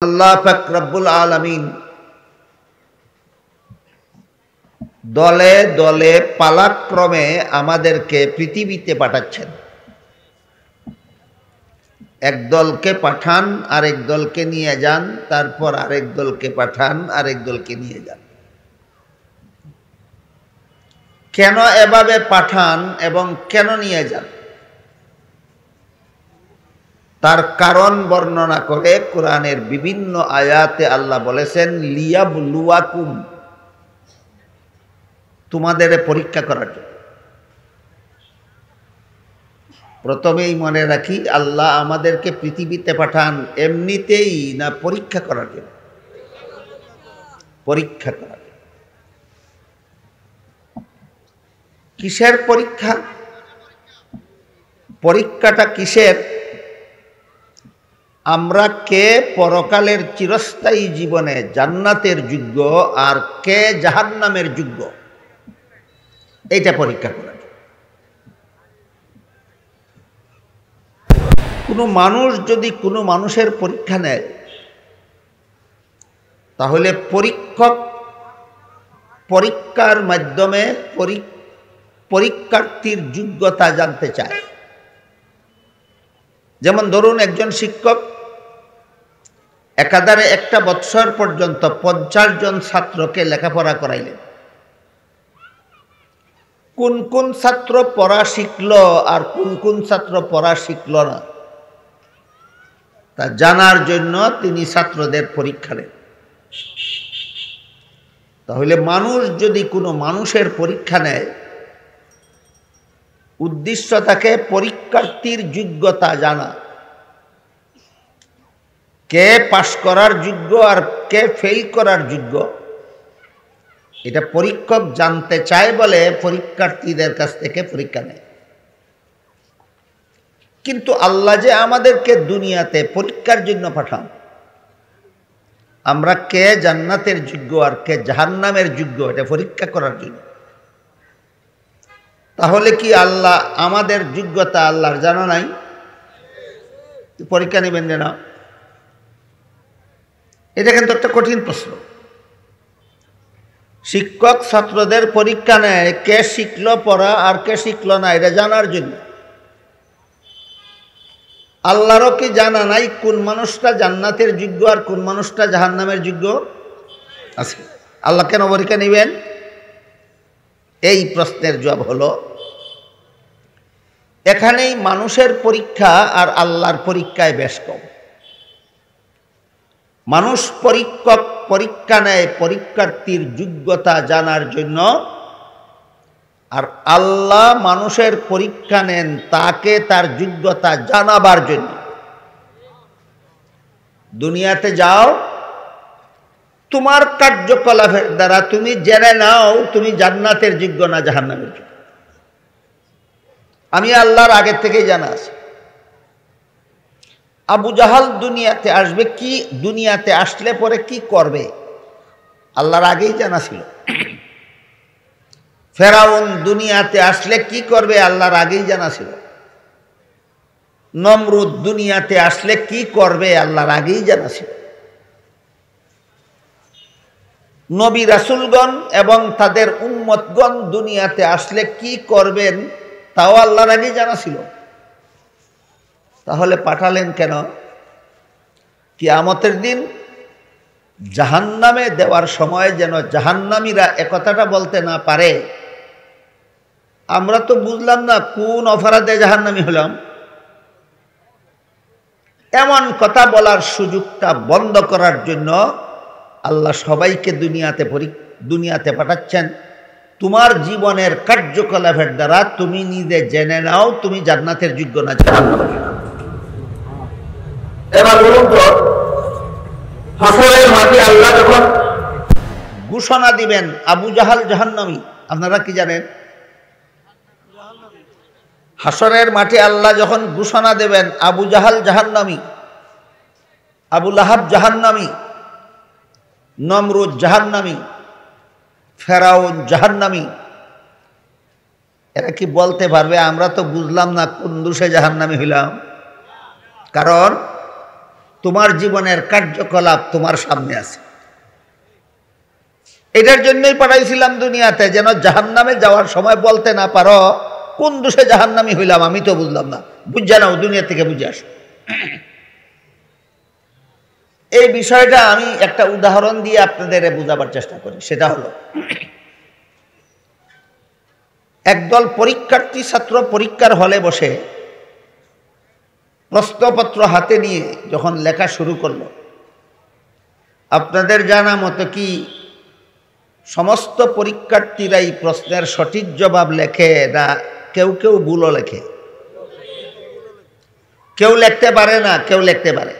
আল্লাহ পাক রব্বুল আলামিন দলে দলে পালাক্রমে আমাদেরকে পৃথিবীতে পাঠাচ্ছেন। এক দলকে পাঠান, আরেক দলকে নিয়ে যান, তারপর আরেক দলকে পাঠান, আরেক দলকে নিয়ে যান। কেন এভাবে পাঠান এবং কেন নিয়ে যান তার কারণ বর্ণনা করে কোরআনের বিভিন্ন আয়াতে আল্লাহ বলেছেন, লিয়াবলুয়াকুম, তোমাদের পরীক্ষা করার জন্য। প্রথমেই মনে রাখি, আল্লাহ আমাদেরকে পৃথিবীতে পাঠান এমনিতেই না, পরীক্ষা করার জন্য। পরীক্ষা করার জন্য। কিসের পরীক্ষা? পরীক্ষাটা কিসের? আমরা কে পরকালের চিরস্থায়ী জীবনে জান্নাতের যোগ্য আর কে জাহান্নামের যোগ্য, এইটা পরীক্ষা করা। কোনো মানুষ যদি কোনো মানুষের পরীক্ষা নেয়, তাহলে পরীক্ষক পরীক্ষার মাধ্যমে পরীক্ষার্থীর যোগ্যতা জানতে চায়। যেমন ধরুন, একজন শিক্ষক একাধারে একটা বৎসর পর্যন্ত 50 জন ছাত্রকে লেখাপড়া করাইলেন। কোন কোন ছাত্র পড়া শিখল আর কোন কোন ছাত্র পড়া শিখল না, তা জানার জন্য তিনি ছাত্রদের পরীক্ষা নেন। তাহলে মানুষ যদি কোনো মানুষের পরীক্ষা নেয়, উদ্দেশ্য থাকে পরীক্ষার্থীর যোগ্যতা জানা, কে পাশ করার যোগ্য আর কে ফেল করার যোগ্য, এটা পরীক্ষক জানতে চায় বলে পরীক্ষার্থীদের কাছ থেকে পরীক্ষা নেয়। কিন্তু আল্লাহ যে আমাদেরকে দুনিয়াতে পরীক্ষার জন্য পাঠান, আমরা কে জান্নাতের যোগ্য আর কে জাহান্নামের যোগ্য, এটা পরীক্ষা করার জন্য। তাহলে কি আল্লাহ আমাদের যোগ্যতা আল্লাহর জানা নাই? পরীক্ষা নেবেন না? এটা কিন্তু একটা কঠিন প্রশ্ন। শিক্ষক ছাত্রদের পরীক্ষা নেয় কে শিখলো পড়া আর কে শিখলো না, এটা জানার জন্য। আল্লাহরও কি জানা নাই কোন মানুষটা জান্নাতের যোগ্য আর কোন মানুষটা জাহান্নামের যোগ্য? আছে। আল্লাহ কেন পরীক্ষা নেবেন? এই প্রশ্নের জবাব হলো, এখানেই মানুষের পরীক্ষা আর আল্লাহর পরীক্ষায় বেশ কম। মানুষ পরীক্ষা নেয় পরীক্ষার্থীর যোগ্যতা জানার জন্য, আর আল্লাহ মানুষের পরীক্ষা নেন তাকে তার যোগ্যতা জানাবার জন্য। দুনিয়াতে যাও, তোমার কার্যকলাপের দ্বারা তুমি জেনে নাও তুমি জান্নাতের যোগ্য না জাহান্নামের যোগ্য। আমি আল্লাহর আগে থেকেই জানা আছে। আবু জাহাল দুনিয়াতে আসবে, কি দুনিয়াতে আসলে পরে কি করবে, আল্লাহর আগেই জানা ছিল। ফেরাউন দুনিয়াতে আসলে কি করবে, আল্লাহর আগেই জানা ছিল। নমরুদ দুনিয়াতে আসলে কি করবে, আল্লাহর আগেই জানা ছিল। নবী রাসূলগণ এবং তাদের উম্মতগণ দুনিয়াতে আসলে কি করবেন, তাও আল্লাহর আগেই জানা ছিল। তাহলে পাঠালেন কেন? কিয়ামতের দিন জাহান্নামে দেওয়ার সময় যেন জাহান্নামীরা একথাটা বলতে না পারে, আমরা তো বুঝলাম না কোন অপরাধে জাহান্নামী হলাম। এমন কথা বলার সুযোগটা বন্ধ করার জন্য আল্লাহ সবাইকে দুনিয়াতে পাঠাচ্ছেন। তোমার জীবনের কার্যকলাপের দ্বারা তুমি নিজে জেনে নাও তুমি জান্নাতের যোগ্য না জাহান্নামের যোগ্য। এবার বলুন তো, হাসরের মাঠে আল্লাহ যখন ঘোষণা দিবেন আবু জাহাল জাহান্নামী, আপনারা কি জানেন? হাসরের মাঠে আল্লাহ যখন ঘোষণা দেবেন আবু জাহাল জাহান্নামী, আবু লাহাব জাহান্নামী, নমরুদ জাহান্নামী, ফেরাউন জাহান্নামী, এরা কি বলতে পারবে আমরা তো বুঝলাম না কোন দোষে জাহান্নামী হইলাম? কারণ তোমার জীবনের কার্যকলাপ তোমার সামনে আছে। এটার জন্যই পাঠাইছিলাম দুনিয়াতে, যেন জাহান্নামে যাওয়ার সময় বলতে না পারো কোন দোষে জাহান্নামী হইলাম, আমি তো বুঝলাম না। বুঝে নাও, দুনিয়া থেকে বুঝে আসো। এই বিষয়টা আমি একটা উদাহরণ দিয়ে আপনাদের বোঝাবার চেষ্টা করি। সেটা হলো, একদল পরীক্ষার্থী ছাত্র পরীক্ষার হলে বসে প্রশ্নপত্র হাতে নিয়ে যখন লেখা শুরু করলো, আপনাদের জানা মতো কি সমস্ত পরীক্ষার্থীরাই প্রশ্নের সঠিক জবাব লেখে, না কেউ কেউ ভুলও লেখে? কেউ লিখতে পারে না, কেউ লিখতে পারে।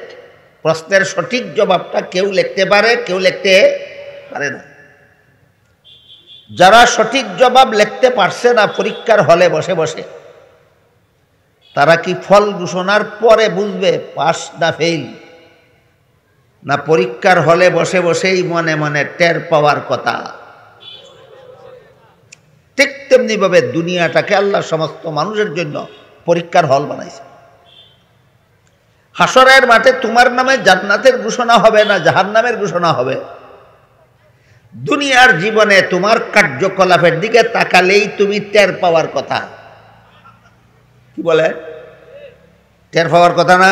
প্রশ্নের সঠিক জবাবটা কেউ লিখতে পারে, কেউ লিখতে পারে না। যারা সঠিক জবাব লিখতে পারছে না পরীক্ষার হলে বসে বসে, তারা কি ফল ঘোষণার পরে বুঝবে পাস না ফেল, না পরীক্ষার হলে বসে বসেই মনে মনে টের পাওয়ার কথা? ঠিক তেমনি ভাবে দুনিয়াটাকে আল্লাহ সমস্ত মানুষের জন্য পরীক্ষার হল বানাইছে। হাসরের মাঠে তোমার নামে জান্নাতের ঘোষণা হবে না জাহান্নামের ঘোষণা হবে। দুনিয়ার জীবনে তোমার কার্যকলাপের দিকে তাকালেই তুমি টের পাওয়ার কথা। কি বলে? টের পাওয়ার কথা না?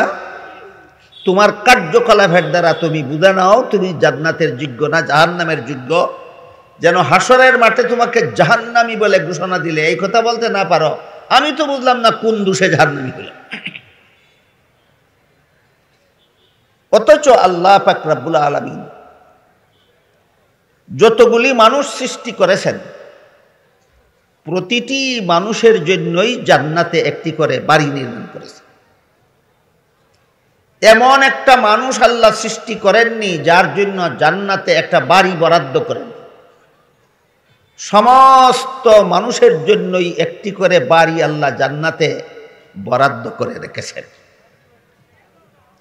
তোমার কার্যকলাপের দ্বারা তুমি বুঝে নাও তুমি জান্নাতের যোগ্য না জাহান্নামের যোগ্য। যেন হাসরের মাঠে তোমাকে জাহান্নামী বলে ঘোষণা দিলে এই কথা বলতে না পারো, আমি তো বুঝলাম না কোন দোষে জাহান্নামী হলো। অথচ আল্লাহ পাক রব্বুল আলামিন যতগুলি মানুষ সৃষ্টি করেছেন, প্রতিটি মানুষের জন্যই জান্নাতে একটি করে বাড়ি নির্মাণ করেছেন। এমন একটা মানুষ আল্লাহ সৃষ্টি করেননি যার জন্য জান্নাতে একটা বাড়ি বরাদ্দ করেন। সমস্ত মানুষের জন্যই একটি করে বাড়ি আল্লাহ জান্নাতে বরাদ্দ করে রেখেছেন,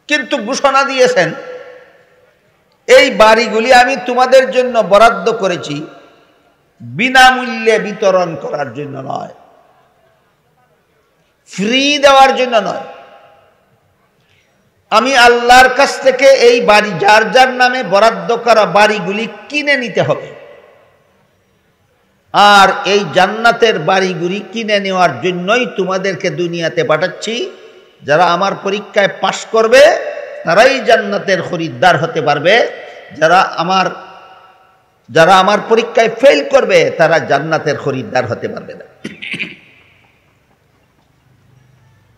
কিন্তু ঘোষণা দিয়েছেন এই বাড়িগুলি আমি তোমাদের জন্য বরাদ্দ করেছি বিনামূল্যে বিতরণ করার জন্য নয়, ফ্রি দেওয়ার জন্য নয়। আমি আল্লাহর কাছ থেকে এই বাড়ি যার যার নামে বরাদ্দ করা বাড়িগুলি কিনে নিতে হবে। আর এই জান্নাতের বাড়িগুলি কিনে নেওয়ার জন্যই তোমাদেরকে দুনিয়াতে পাঠাচ্ছি। যারা আমার পরীক্ষায় পাশ করবে তারাই জান্নাতের খরিদ্দার হতে পারবে, যারা আমার পরীক্ষায় ফেল করবে তারা জান্নাতের খরিদ্দার হতে পারবে না।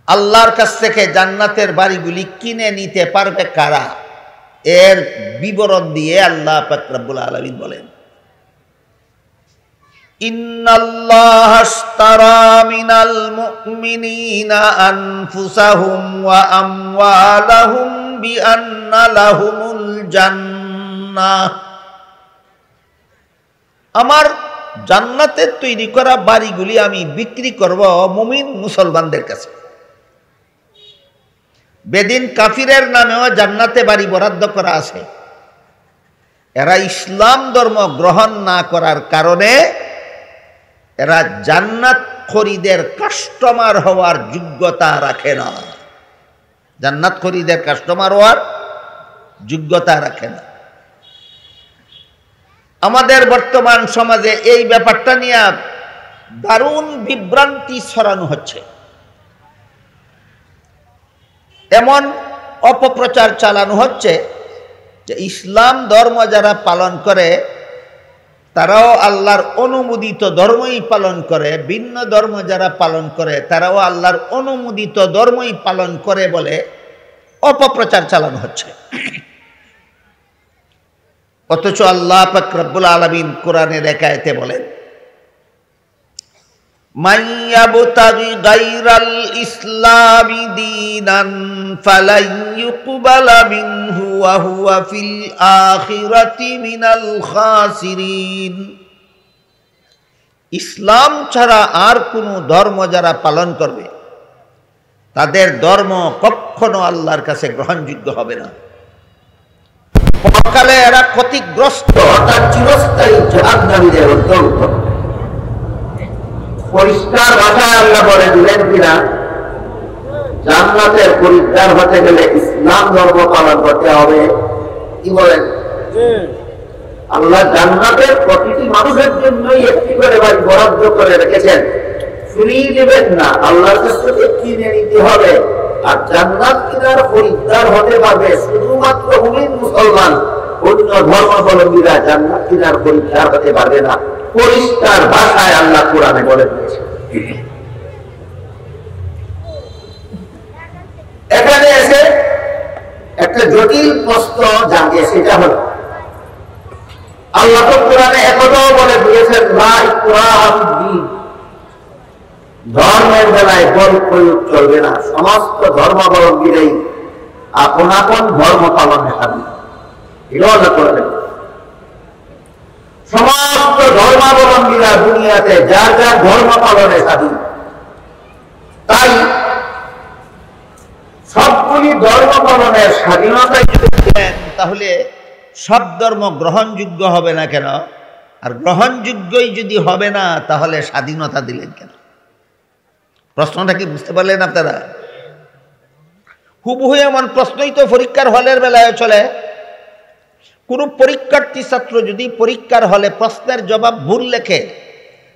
আল্লাহর কাছ থেকে জান্নাতের বাড়িগুলি কিনে নিতে পারবে কারা? এর বিবরণ দিয়ে আল্লাহ পাক রব্বুল আলামিন বলেন, ইন্নাল্লাহা আশতারা মিনাল মুমিনিনা আনফুসাহুম ওয়া আমওয়ালাহুম বিআন্না লাহুমুল জান্নাহ। আমার জান্নাতের তৈরি করা বাড়িগুলি আমি বিক্রি করব মুমিন মুসলমানদের কাছে। বেদিন কাফিরের নামেও জান্নাতে বাড়ি বরাদ্দ করা আছে। এরা ইসলাম ধর্ম গ্রহণ না করার কারণে এরা জান্নাত খরিদের কাস্টমার হওয়ার যোগ্যতা রাখে না। জান্নাত খরিদের কাস্টমার হওয়ার যোগ্যতা রাখে না। আমাদের বর্তমান সমাজে এই ব্যাপারটা নিয়ে দারুণ বিভ্রান্তি ছড়ানো হচ্ছে। এমন অপপ্রচার চালানো হচ্ছে যে ইসলাম ধর্ম যারা পালন করে তারাও আল্লাহর অনুমোদিত ধর্মই পালন করে, ভিন্ন ধর্ম যারা পালন করে তারাও আল্লাহর অনুমোদিত ধর্মই পালন করে বলে অপপ্রচার চালানো হচ্ছে। অথচ আল্লাহ পাক রব্বুল আলামিন কোরআনের এক আয়াতে বলেন, মাইয়াবতাগি গায়রাল ইসলামি দীনান ফালাই ইউকবালা মিনহু ওয়া হুয়া ফিল আখিরাতি মিনাল খাসিরিন। ইসলাম ছাড়া আর কোনো ধর্ম যারা পালন করবে তাদের ধর্ম কখনো আল্লাহর কাছে গ্রহণযোগ্য হবে না। পরকালে এরা ক্ষতিগ্রস্ত অর্থাৎ চিরস্থায়ী জাহান্নামীদের অন্তর্ভুক্ত। পরিষ্কার ভাষায় আল্লাহ বলে দিলেন কিনা জান্নাতের পরিত্রাণ হতে গেলে ইসলাম ধর্ম পালন করতে হবে। কি বলেন? আল্লাহ জান্নাতের প্রতিটি মানুষের জন্যই একটি করে বাড়ি বরাদ্দ করে রেখেছেন। ফ্রি দেবেন না, আল্লাহর কাছ থেকে কিনে নিতে হবে। আর জান্নাত কিনার পরিত্রাণ হতে পারবে শুধুমাত্র মুমিন মুসলমান। অন্য ধর্মাবলম্বীরা জান্নাত কিনার পরিত্রাণ হতে পারবে না। পরিষ্কার ভাষায় আল্লাহ কোরআনে বলে দিয়েছেন। এখানে এসে একটা জটিল প্রশ্ন জাগে, সেটা হলো আল্লাহ তো কোরআনে একটাও বলে দিয়েছেন লা ইকরাহা ফিদ্দীন, ধর্মের বেলায় বল প্রয়োগ চলবে না। সমস্ত ধর্মাবলম্বীরাই আপন আপন ধর্ম পালনে স্বাধীন। এটাও আল্লাহ কোরআনে সমস্ত ধর্মাবলম্বীরা দুনিয়াতে যার যার ধর্ম পালনে স্বাধীন। তাই সবগুলি ধর্ম পালনের স্বাধীনতা যদি দেন, তাহলে সব ধর্ম গ্রহণযোগ্য হবে না কেন? আর গ্রহণযোগ্যই যদি হবে না, তাহলে স্বাধীনতা দিলেন কেন? প্রশ্নটা কি বুঝতে পারলেন আপনারা? হুবহু এমন প্রশ্নই তো পরীক্ষার হলের বেলায় চলে। কোন পরীক্ষার্থী ছাত্র যদি পরীক্ষার হলে প্রশ্নের জবাব ভুল লেখে,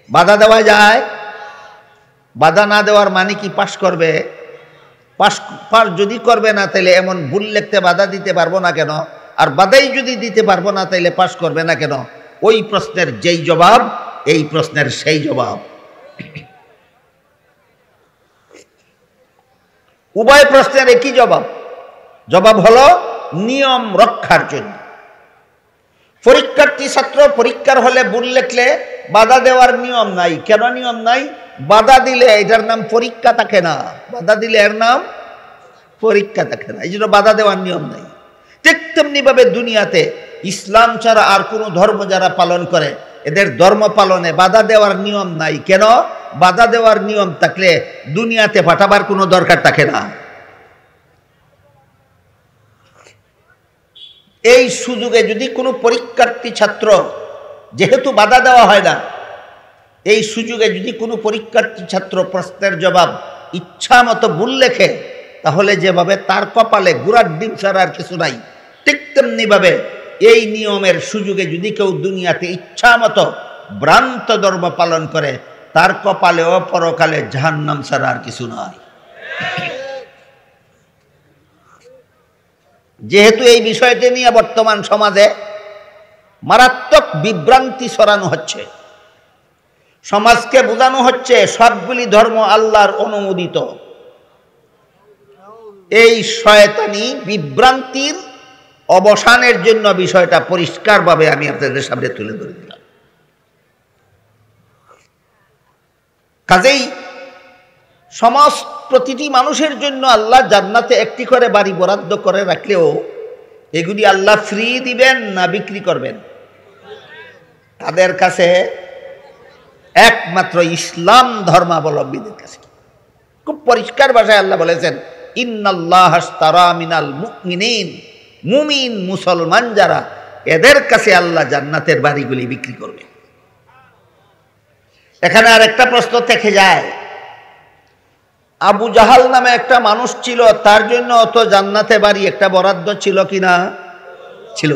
বাধা দেওয়া যায়? বাধা না দেওয়ার মানে কি পাশ করবে? পাশ যদি করবে না, তাহলে এমন ভুল লিখতে বাধা দিতে পারবো না কেন? আর বাধাই যদি দিতে পারবো না, তাহলে পাশ করবে না কেন? ওই প্রশ্নের যেই জবাব, এই প্রশ্নের সেই জবাব। উভয় প্রশ্নের একই জবাব। জবাব হলো নিয়ম রক্ষার জন্য। পরীক্ষার্থী ছাত্র পরীক্ষার হলে ভুল লিখলে বাধা দেওয়ার নিয়ম নাই। কেন নিয়ম নাই? বাধা দিলে এটার নাম পরীক্ষা থাকে না। বাধা দিলে এর নাম পরীক্ষা থাকে না, এই জন্য বাধা দেওয়ার নিয়ম নাই। ঠিক তেমনি ভাবে দুনিয়াতে ইসলাম ছাড়া আর কোনো ধর্ম যারা পালন করে, এদের ধর্ম পালনে বাধা দেওয়ার নিয়ম নাই। কেন? বাধা দেওয়ার নিয়ম থাকলে দুনিয়াতে পাঠাবার কোনো দরকার থাকে না। এই সুযোগে যদি কোনো পরীক্ষার্থী ছাত্র, যেহেতু বাধা দেওয়া হয় না, এই সুযোগে যদি কোনো পরীক্ষার্থী ছাত্র প্রশ্নের জবাব ইচ্ছা মতো ভুল লেখে, তাহলে যেভাবে তার কপালে গুড়ার ডিম ছাড়া আর কিছু নাই, ঠিক তেমনি ভাবে এই নিয়মের সুযোগে যদি কেউ দুনিয়াতে ইচ্ছা মতো ভ্রান্ত ধর্ম পালন করে, তার কপালেও পরকালে জাহান্নাম ছাড়া আর কিছু নাই। যেহেতু এই বিষয়টি নিয়ে বর্তমান সমাজে মারাত্মক বিভ্রান্তি ছড়ানো হচ্ছে, সমাজকে বোঝানো হচ্ছে সবগুলি ধর্ম আল্লাহর অনুমোদিত, এই শয়তানি বিভ্রান্তির অবসানের জন্য বিষয়টা পরিষ্কারভাবে আমি আপনাদের সামনে তুলে ধরে দিলাম। কাজেই প্রতিটি মানুষের জন্য আল্লাহ জান্নাতে একটি করে বাড়ি বরাদ্দ করে রাখলেও এগুলি আল্লাহ ফ্রি দিবেন না বিক্রি করবেন? তাদের কাছে, একমাত্র ইসলাম ধর্মাবলম্বীদের কাছে। খুব পরিষ্কার ভাষায় আল্লাহ বলেছেন, ইন্নাল্লাহ আশতারা মিনাল মুমিনিন, মুমিন মুসলমান যারা, এদের কাছে আল্লাহ জান্নাতের বাড়িগুলি বিক্রি করবে। এখানে আর একটা প্রশ্ন থেকে যায়, আবু জাহাল নামে একটা মানুষ ছিল, তার জন্য অত জান্নাতে বাড়ি একটা বরাদ্দ ছিল কিনা? ছিল।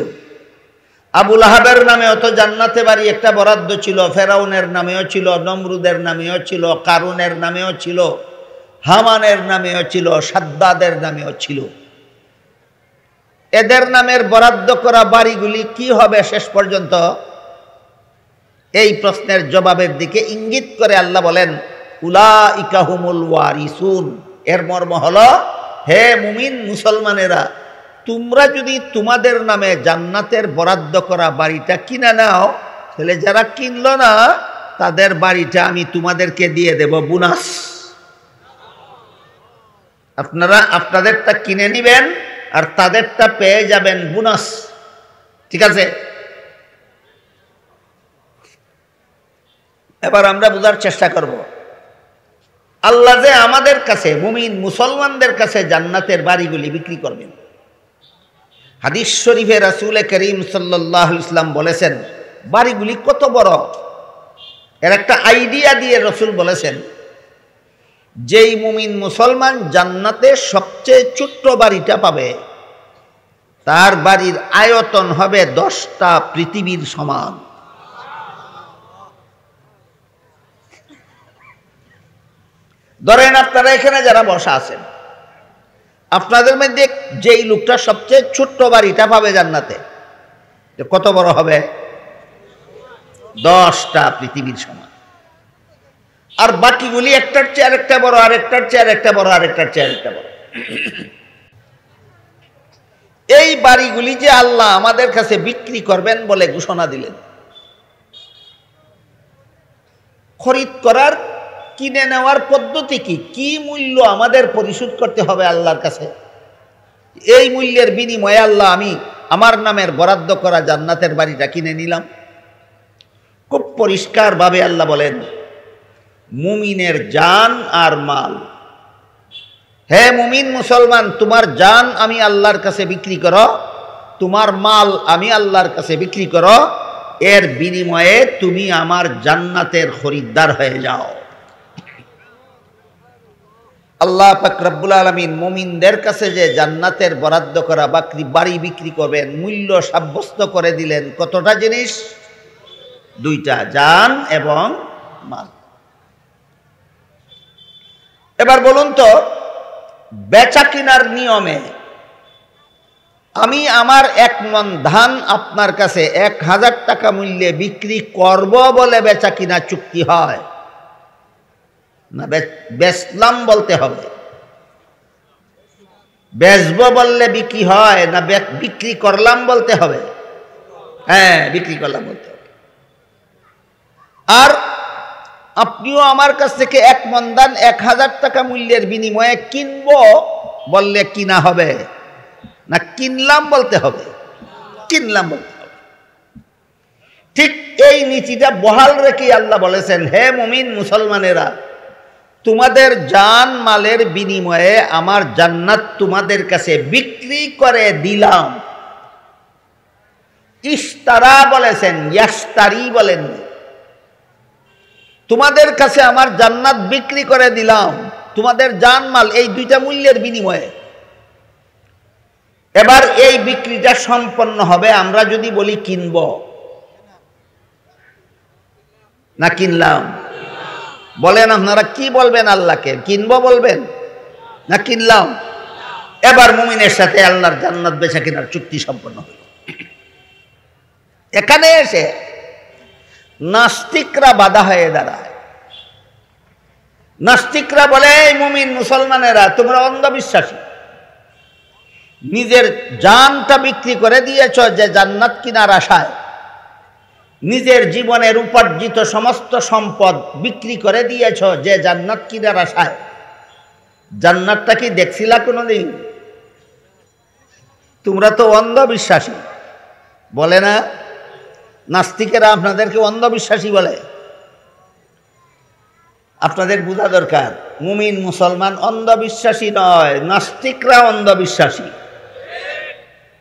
আবু লাহাবের নামে অত জান্নাতে বাড়ি একটা বরাদ্দ ছিল, ফেরাউনের নামেও ছিল, নমরুদের নামেও ছিল, কারুনের নামেও ছিল, হামানের নামেও ছিল, সাদ্দাদের নামেও ছিল। এদের নামের বরাদ্দ করা বাড়িগুলি কি হবে শেষ পর্যন্ত? এই প্রশ্নের জবাবের দিকে ইঙ্গিত করে আল্লাহ বলেন, উলাইকা হুমুল ওয়ারিসুন। এর মর্ম হলো, হে মুমিন মুসলমানেরা, তোমরা যদি তোমাদের নামে জান্নাতের বরাদ্দ করা বাড়িটা কিনে নাও, তাহলে যারা কিনলো না তাদের বাড়িটা আমি তোমাদেরকে দিয়ে দেব বোনাস। আপনারা আপনাদেরটা কিনে নিবেন আর তাদেরটা পেয়ে যাবেন বোনাস। ঠিক আছে? এবার আমরা বোঝার চেষ্টা করব, আল্লাহ যে আমাদের কাছে, মুমিন মুসলমানদের কাছে জান্নাতের বাড়িগুলি বিক্রি করবেন। হাদিস শরীফে রাসূল করিম সাল্লাল্লাহু আলাইহি ওয়াসাল্লাম বলেছেন, বাড়িগুলি কত বড় এর একটা আইডিয়া দিয়ে রাসূল বলেছেন, যেই মুমিন মুসলমান জান্নাতে সবচেয়ে ছোট্ট বাড়িটা পাবে, তার বাড়ির আয়তন হবে 10টা পৃথিবীর সমান। ধরেন আপনারা এখানে যারা বসা আছেন, আপনাদের মধ্যে যেই লোকটা সবচেয়ে ছোট্ট বাড়িটা পাবে জান্নাতে, কত বড় হবে? 10টা পৃথিবীর সমান। আর বাকিগুলি একটার চেয়ে আরেকটা বড়, আরেকটার চেয়ে আরেকটা বড়, আরেকটার চেয়ে আরেকটা বড়। এই বাড়িগুলি যে আল্লাহ আমাদের কাছে বিক্রি করবেন বলে ঘোষণা দিলেন, খরিদ করার, কিনে নেওয়ার পদ্ধতি কি? কি মূল্য আমাদের পরিশোধ করতে হবে আল্লাহর কাছে? এই মূল্যের বিনিময়ে আল্লাহ আমি আমার নামের বরাদ্দ করা জান্নাতের বাড়িটা কিনে নিলাম। খুব পরিষ্কারভাবে আল্লাহ বলেন, মুমিনের জান আর মাল। হে মুমিন মুসলমান, তোমার জান আমি আল্লাহর কাছে বিক্রি করো, তোমার মাল আমি আল্লাহর কাছে বিক্রি করো, এর বিনিময়ে তুমি আমার জান্নাতের খরিদ্দার হয়ে যাও। আল্লাহ পাক রব্বুল আলামিন মুমিনদের কাছে যে জান্নাতের বরাদ্দ করা বাড়ি বিক্রি করবেন, মূল্য সাব্যস্ত করে দিলেন কতটা জিনিস? 2টা, জান এবং মাল। এবার বলুন তো, বেচা কিনার নিয়মে আমি আমার 1 মণ ধান আপনার কাছে 1000 টাকা মূল্যে বিক্রি করব বলে বেচা কিনা চুক্তি হয় না বেচলাম বলতে হবে? বেচবো বললে বিক্রি হয় না বিক্রি করলাম বলতে হবে? হ্যাঁ, বিক্রি করলাম বলতে হবে। আর আপনিও আমার কাছ থেকে 1 মণ ধান 1000 টাকা মূল্যের বিনিময়ে কিনবো বললে কিনা হবে না কিনলাম বলতে হবে? কিনলাম বলতে হবে। ঠিক এই নীতিটা বহাল রেখে আল্লাহ বলেছেন, হে মুমিন মুসলমানেরা, তোমাদের জান মালের বিনিময়ে আমার জান্নাত তোমাদের কাছে বিক্রি করে দিলাম। ইশতারা বলেছেন, ইয়াশতারি বলেন। তোমাদের কাছে আমার জান্নাত বিক্রি করে দিলাম তোমাদের জান মাল, এই 2টা মূল্যের বিনিময়ে। এবার এই বিক্রিটা সম্পন্ন হবে আমরা যদি বলি কিনব না কিনলাম। বলেন আপনারা কি বলবেন আল্লাহকে? কিনব বলবেন না কিনলাম? এবার মুমিনের সাথে আল্লাহর জান্নাত বেচা কেনার চুক্তি সম্পন্ন হল। এখানে এসে নাস্তিকরা বাধা হয়ে দাঁড়ায়। নাস্তিকরা বলে, এই মুমিন মুসলমানেরা তোমরা অন্ধবিশ্বাসী, নিজের জানটা বিক্রি করে দিয়েছ যে জান্নাত কিনার আশায়, নিজের জীবনের উপার্জিত সমস্ত সম্পদ বিক্রি করে দিয়েছ যে জান্নাত কিনার আশায়। জান্নাতটা কি দেখছিলা কোনোদিন? তোমরা তো অন্ধবিশ্বাসী বলে না? নাস্তিকেরা আপনাদেরকে অন্ধবিশ্বাসী বলে। আপনাদের বোঝা দরকার, মুমিন মুসলমান অন্ধবিশ্বাসী নয়, নাস্তিকরা অন্ধবিশ্বাসী।